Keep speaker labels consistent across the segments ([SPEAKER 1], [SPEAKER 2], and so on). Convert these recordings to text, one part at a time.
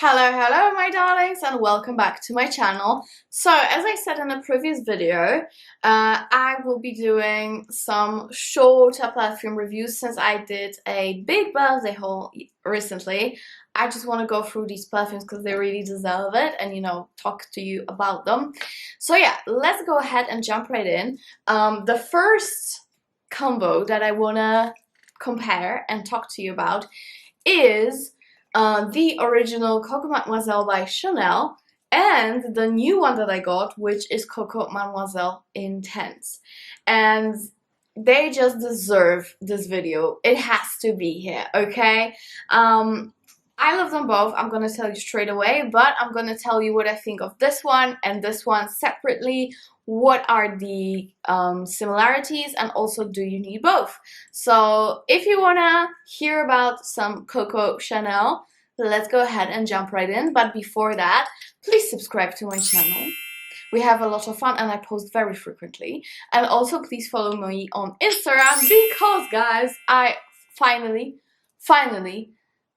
[SPEAKER 1] Hello my darlings, and welcome back to my channel. So as I said in a previous video, I will be doing some shorter perfume reviews since I did a big birthday haul recently. I just want to go through these perfumes because they really deserve it and, you know, talk to you about them. So yeah, let's go ahead and jump right in. The first combo that I want to compare and talk to you about is the original Coco Mademoiselle by Chanel and the new one that I got, which is Coco Mademoiselle Intense. And they just deserve this video. It has to be here, okay? I love them both. I'm gonna tell you straight away, but I'm gonna tell you what I think of this one and this one separately. What are the similarities, and also do you need both? So if you wanna hear about some Coco Chanel, let's go ahead and jump right in. But before that, please subscribe to my channel. We have a lot of fun and I post very frequently. And also please follow me on Instagram because, guys, I finally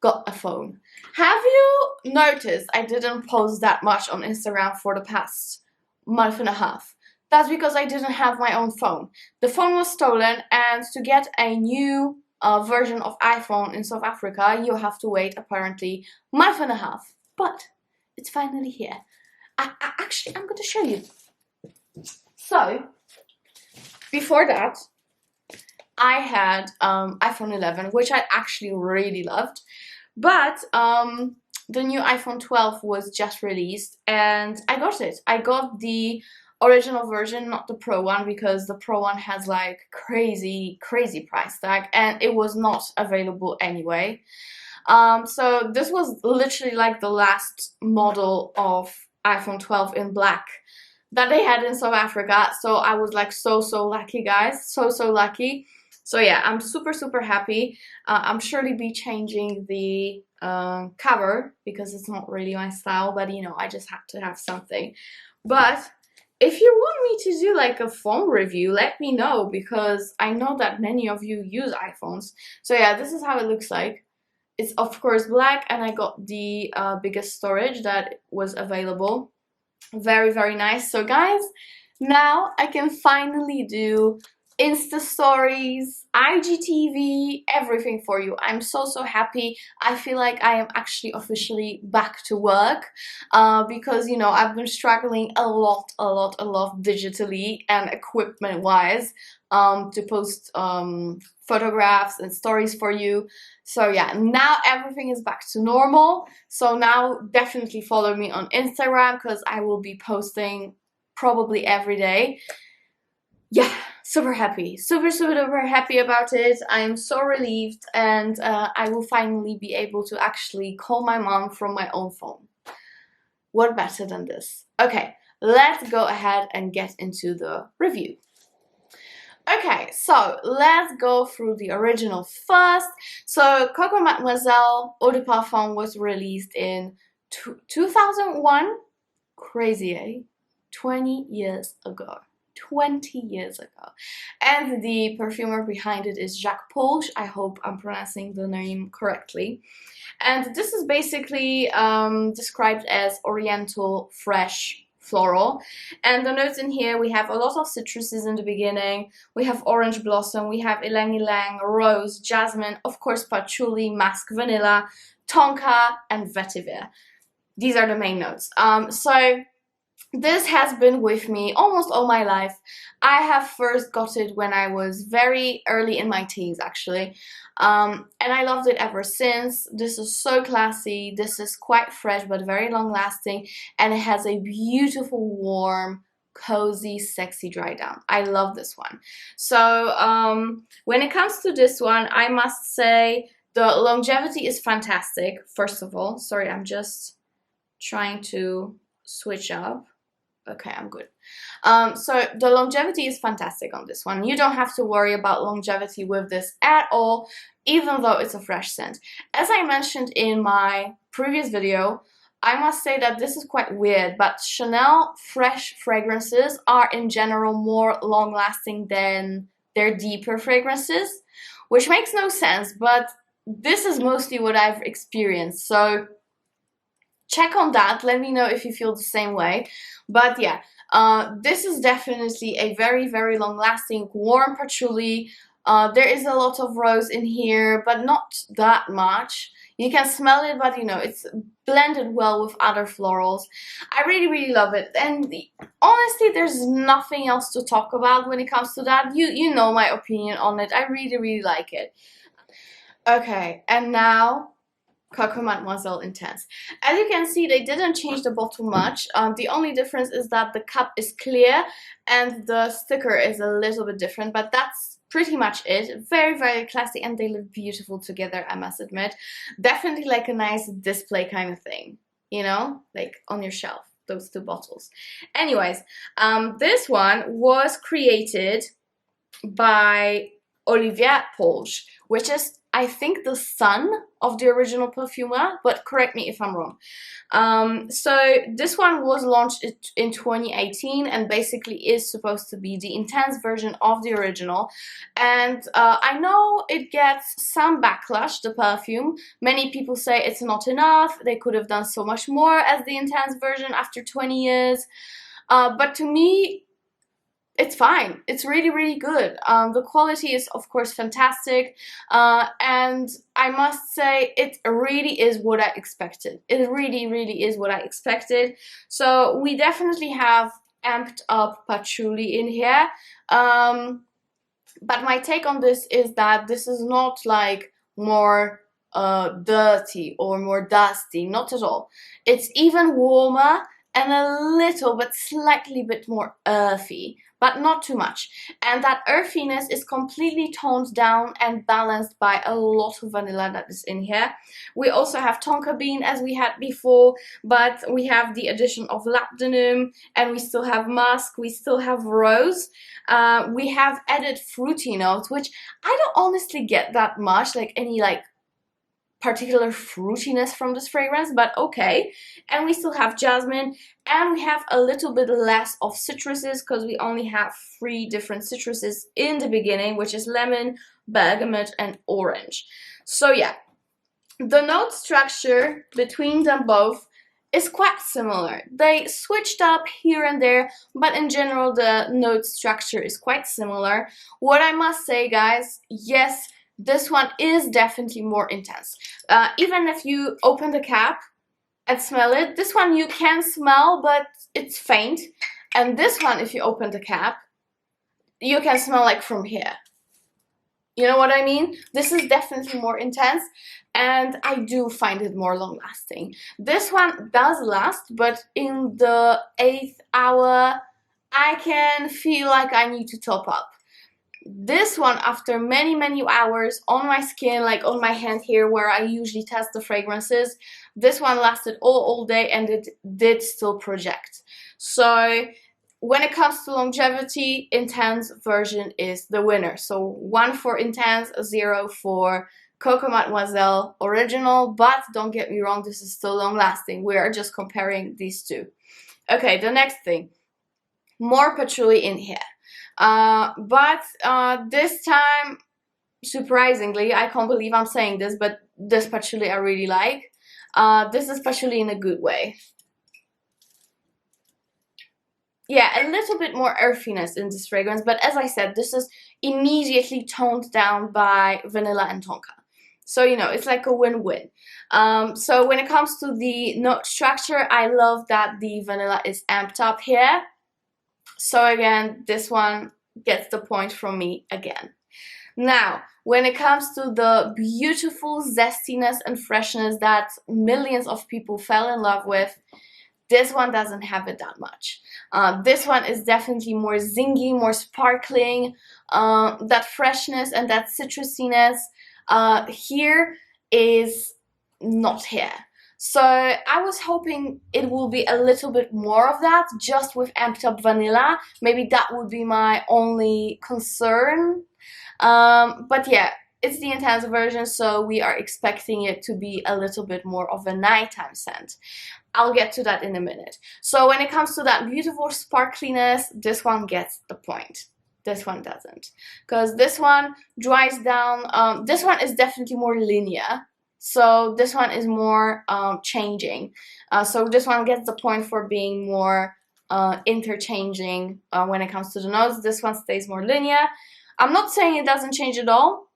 [SPEAKER 1] got a phone. Have you noticed I didn't post that much on Instagram for the past month and a half? That's because I didn't have my own phone. The phone was stolen, and to get a new version of iPhone in South Africa, you have to wait apparently a month and a half. But it's finally here. Actually, I'm going to show you. So, before that, I had iPhone 11, which I actually really loved. But the new iPhone 12 was just released, and I got it. I got the original version, not the Pro one, because the Pro one has like crazy price tag, and it was not available anyway. So this was literally like the last model of iPhone 12 in black that they had in South Africa. So I was like so lucky, guys, so lucky. So yeah, I'm super happy. I'm surely be changing the cover because it's not really my style, but you know, I just have to have something. But if you want me to do like a phone review, let me know, because I know that many of you use iPhones. So yeah, this is how it looks like. It's of course black, and I got the biggest storage that was available. Very nice. So guys, now I can finally do Insta stories, IGTV, everything for you. I'm so happy. I feel like I am actually officially back to work because, you know, I've been struggling a lot digitally and equipment wise to post photographs and stories for you. So yeah, now everything is back to normal. So now definitely follow me on Instagram because I will be posting probably every day. Yeah, super happy, super happy about it. I am so relieved, and I will finally be able to actually call my mom from my own phone. What better than this? Okay, let's go ahead and get into the review. Okay, so let's go through the original first. So Coco Mademoiselle Eau de Parfum was released in 2001. Crazy, eh? 20 years ago. 20 years ago. And the perfumer behind it is Jacques Polch. I hope I'm pronouncing the name correctly. And this is basically described as oriental, fresh, floral. And the notes in here, we have a lot of citruses in the beginning. We have orange blossom, we have ylang ylang, rose, jasmine, of course patchouli, musk, vanilla, tonka, and vetiver. These are the main notes. So this has been with me almost all my life. I have first got it when I was very early in my teens, actually. And I loved it ever since. This is so classy. This is quite fresh but very long lasting. And it has a beautiful, warm, cozy, sexy dry down. I love this one. So when it comes to this one, I must say the longevity is fantastic, first of all. Sorry, I'm just trying to switch up. Okay, I'm good. So the longevity is fantastic on this one. You don't have to worry about longevity with this at all, even though it's a fresh scent. As I mentioned in my previous video, I must say that this is quite weird, but Chanel fresh fragrances are in general more long-lasting than their deeper fragrances, which makes no sense, but this is mostly what I've experienced. So check on that. Let me know if you feel the same way. But yeah, this is definitely a very, very long-lasting warm patchouli. There is a lot of rose in here, but not that much. You can smell it, but you know, it's blended well with other florals. I really, really love it. And honestly, there's nothing else to talk about when it comes to that. You know my opinion on it. I really, really like it. Okay, and now Coco Mademoiselle Intense. As you can see, they didn't change the bottle much. The only difference is that the cup is clear and the sticker is a little bit different, but that's pretty much it. Very, very classy, and they look beautiful together, I must admit. Definitely like a nice display kind of thing, you know, like on your shelf, those two bottles. Anyways, this one was created by Olivier Polge, which is, I think, the son of the original perfumer, but correct me if I'm wrong. So this one was launched in 2018 and basically is supposed to be the intense version of the original. And I know it gets some backlash, the perfume. Many people say it's not enough, they could have done so much more as the intense version after 20 years. But to me, it's fine. It's really, really good. The quality is, of course, fantastic. And I must say, it really is what I expected. It really, really is what I expected. So we definitely have amped up patchouli in here. But my take on this is that this is not like more dirty or more dusty. Not at all. It's even warmer and a little but slightly bit more earthy, but not too much. And that earthiness is completely toned down and balanced by a lot of vanilla that is in here. We also have tonka bean as we had before, but we have the addition of labdanum, and we still have musk, we still have rose. We have added fruity notes, which I don't honestly get that much, like any like particular fruitiness from this fragrance, but okay. And we still have jasmine, and we have a little bit less of citruses because we only have 3 different citruses in the beginning, which is lemon, bergamot, and orange. So yeah, the note structure between them both is quite similar. They switched up here and there, but in general the note structure is quite similar. What I must say, guys, yes, this one is definitely more intense. Even if you open the cap and smell it, this one you can smell, but it's faint. And this one, if you open the cap, you can smell like from here. You know what I mean? This is definitely more intense, and I do find it more long lasting. This one does last, but in the 8th hour, I can feel like I need to top up. This one, after many, many hours on my skin, like on my hand here where I usually test the fragrances, this one lasted all day and it did still project. So when it comes to longevity, intense version is the winner. So 1 for intense, 0 for Coco Mademoiselle original, but don't get me wrong, this is still long lasting. We are just comparing these two. Okay, the next thing, more patchouli in here. But this time, surprisingly, I can't believe I'm saying this, but this patchouli I really like. This is patchouli in a good way. Yeah, a little bit more earthiness in this fragrance, but as I said, this is immediately toned down by vanilla and tonka. So, you know, it's like a win-win. So when it comes to the note structure, I love that the vanilla is amped up here. So again, this one gets the point from me again. Now, when it comes to the beautiful zestiness and freshness that millions of people fell in love with, this one doesn't have it that much. This one is definitely more zingy, more sparkling. That freshness and that citrusiness here is not here. So I was hoping it will be a little bit more of that, just with amped up vanilla. Maybe that would be my only concern. But yeah, it's the intense version, so we are expecting it to be a little bit more of a nighttime scent. I'll get to that in a minute. So when it comes to that beautiful sparkliness, this one gets the point. This one doesn't. Because this one dries down. This one is definitely more linear. So this one is more changing. So this one gets the point for being more interchanging when it comes to the notes. This one stays more linear. I'm not saying it doesn't change at all,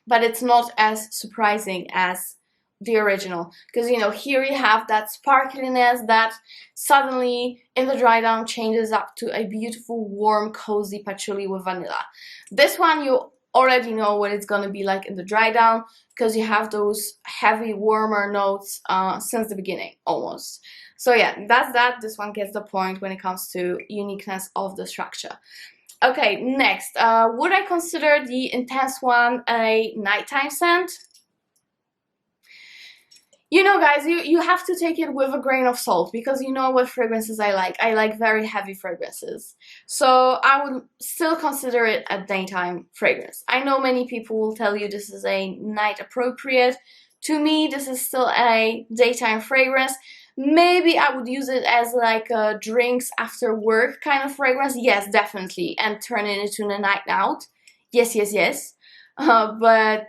[SPEAKER 1] but it's not as surprising as the original, because you know, here you have that sparkliness that suddenly in the dry down changes up to a beautiful warm cozy patchouli with vanilla. This one you already know what it's gonna be like in the dry down, because you have those heavy warmer notes since the beginning almost. So yeah, that's that. This one gets the point when it comes to uniqueness of the structure. Okay, next, would I consider the Intense one a nighttime scent? You know, guys, you have to take it with a grain of salt, because you know what fragrances I like. I like very heavy fragrances. So I would still consider it a daytime fragrance. I know many people will tell you this is a night appropriate. To me, this is still a daytime fragrance. Maybe I would use it as like a drinks after work kind of fragrance. Yes, definitely. And turn it into a night out. Yes, yes, yes. But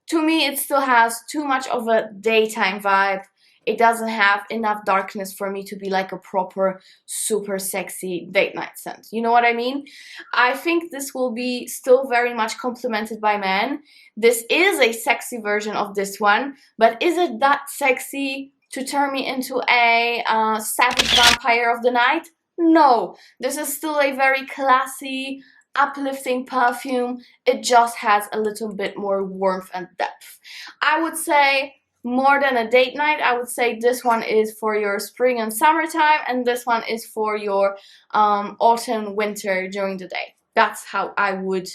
[SPEAKER 1] to me, it still has too much of a daytime vibe. It doesn't have enough darkness for me to be like a proper, super sexy date night scent. You know what I mean? I think this will be still very much complimented by men. This is a sexy version of this one, but is it that sexy to turn me into a savage vampire of the night? No, this is still a very classy, uplifting perfume. It just has a little bit more warmth and depth. I would say more than a date night, I would say this one is for your spring and summertime, and this one is for your autumn, winter during the day. That's how I would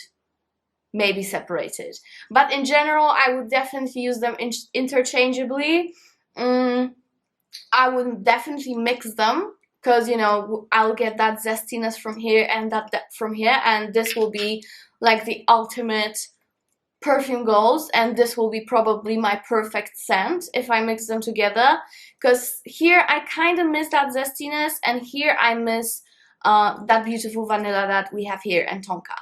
[SPEAKER 1] maybe separate it. But in general, I would definitely use them interchangeably. I would definitely mix them, because you know, I'll get that zestiness from here and that depth from here, and this will be like the ultimate perfume goals, and this will be probably my perfect scent if I mix them together, because here I kind of miss that zestiness, and here I miss that beautiful vanilla that we have here and tonka,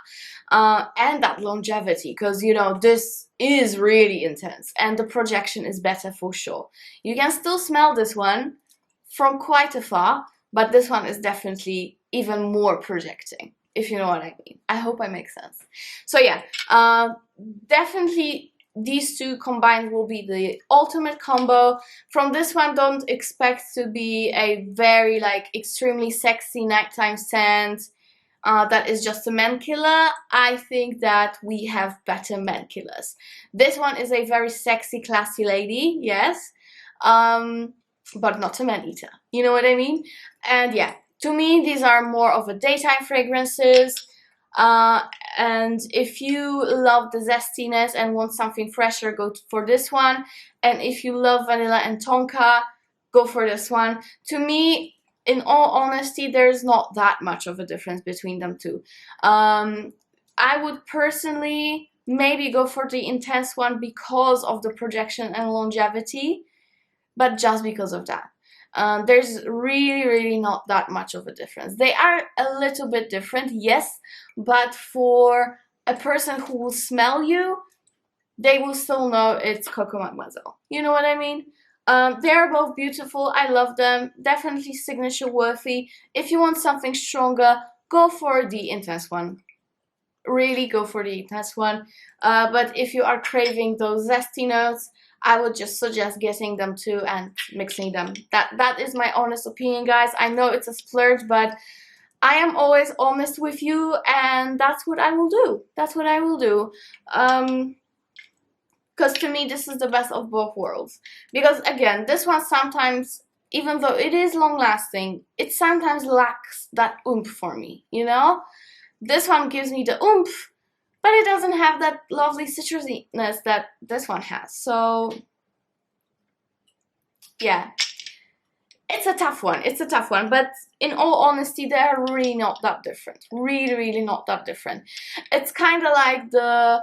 [SPEAKER 1] and that longevity, because you know, this is really intense and the projection is better for sure. You can still smell this one from quite afar, but this one is definitely even more projecting, if you know what I mean. I hope I make sense. So yeah, definitely these two combined will be the ultimate combo. From this one, don't expect to be a very like extremely sexy nighttime scent that is just a man killer. I think that we have better man killers. This one is a very sexy, classy lady, yes, but not a man eater. You know what I mean? And yeah, to me, these are more of a daytime fragrances. And if you love the zestiness and want something fresher, go for this one. And if you love vanilla and tonka, go for this one. To me, in all honesty, there's not that much of a difference between them two. I would personally maybe go for the intense one because of the projection and longevity, but just because of that. There's really not that much of a difference. They are a little bit different, yes, but for a person who will smell you, they will still know it's Coco Mademoiselle. You know what I mean? They're both beautiful. I love them. Definitely signature worthy. If you want something stronger, go for the intense one. Really go for the intense one. But if you are craving those zesty notes, I would just suggest getting them too and mixing them. That is my honest opinion, guys. I know it's a splurge, but I am always honest with you, and that's what I will do. That's what I will do. Because to me, this is the best of both worlds. Because again, this one sometimes, even though it is long lasting, it sometimes lacks that oomph for me, you know? This one gives me the oomph, but it doesn't have that lovely citrusiness that this one has. So yeah, it's a tough one. It's a tough one. But in all honesty, they are really not that different. Really not that different. It's kind of like the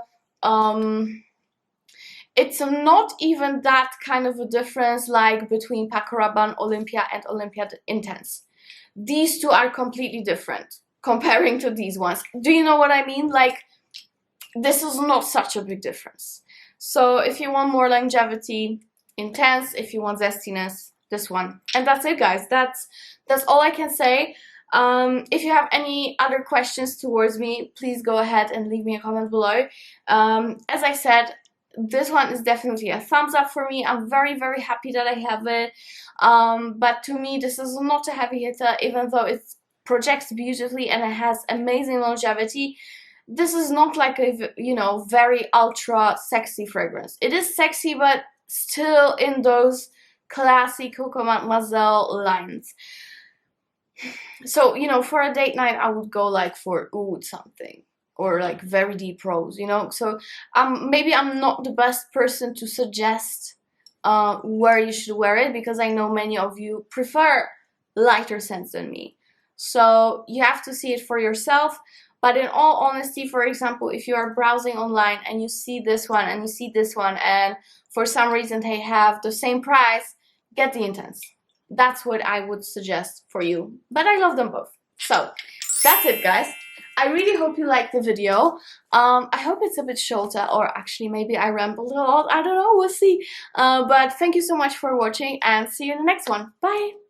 [SPEAKER 1] it's not even that kind of a difference like between Paco Rabanne Olympia and Olympia Intense. These two are completely different comparing to these ones. Do you know what I mean? Like, this is not such a big difference. So if you want more longevity, intense. If you want zestiness, this one. And that's it, guys. That's all I can say. If you have any other questions towards me, please go ahead and leave me a comment below. As I said, this one is definitely a thumbs up for me. I'm very, very happy that I have it. But to me, this is not a heavy hitter, even though it projects beautifully and it has amazing longevity. This is not like a, you know, very ultra sexy fragrance. It is sexy, but still in those classy Coco Mademoiselle lines. So, you know, for a date night, I would go like for oud something, or like very deep rose, you know. So maybe I'm not the best person to suggest where you should wear it, because I know many of you prefer lighter scents than me. So you have to see it for yourself. But in all honesty, for example, if you are browsing online and you see this one and you see this one, and for some reason they have the same price, get the intense. That's what I would suggest for you. But I love them both. So that's it, guys. I really hope you liked the video. I hope it's a bit shorter, or actually maybe I rambled a lot. I don't know, we'll see. But thank you so much for watching, and see you in the next one. Bye!